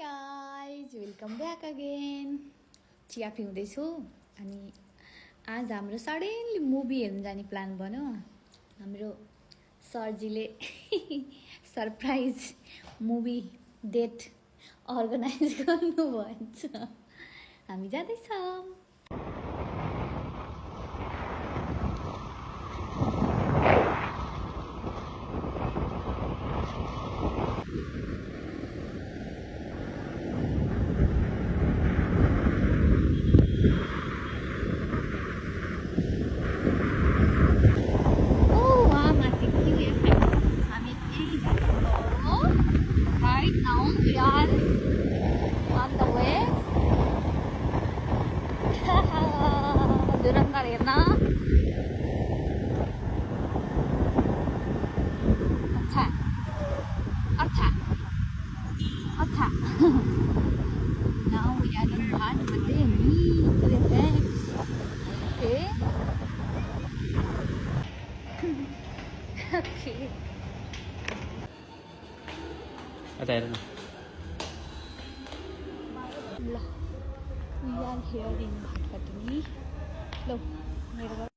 Guys welcome back again. चिया पिउँदैछु अनि आज हाम्रो सडनली मुभी हेर्न जाने प्लान बन्यो। हाम्रो सरजीले सरप्राइज मुभी डेट अर्गनाइज गर्नुभन्छ। हामी जाँदैछौँ। Right now we are on the way. Durandar हेर्न। अच्छा अच्छा अच्छा। Now we are in Bhatpateni to the banks. Okay. Okay. Ada heर्न ल we are here in Bhatpateni. ल मेरो घर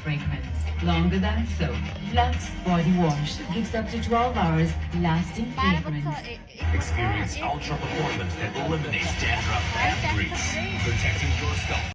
fragrance, longer than soap. Lux Body Wash gives up to 12 hours lasting fragrance. Experience ultra performance that eliminates dandruff and grease, protecting your scalp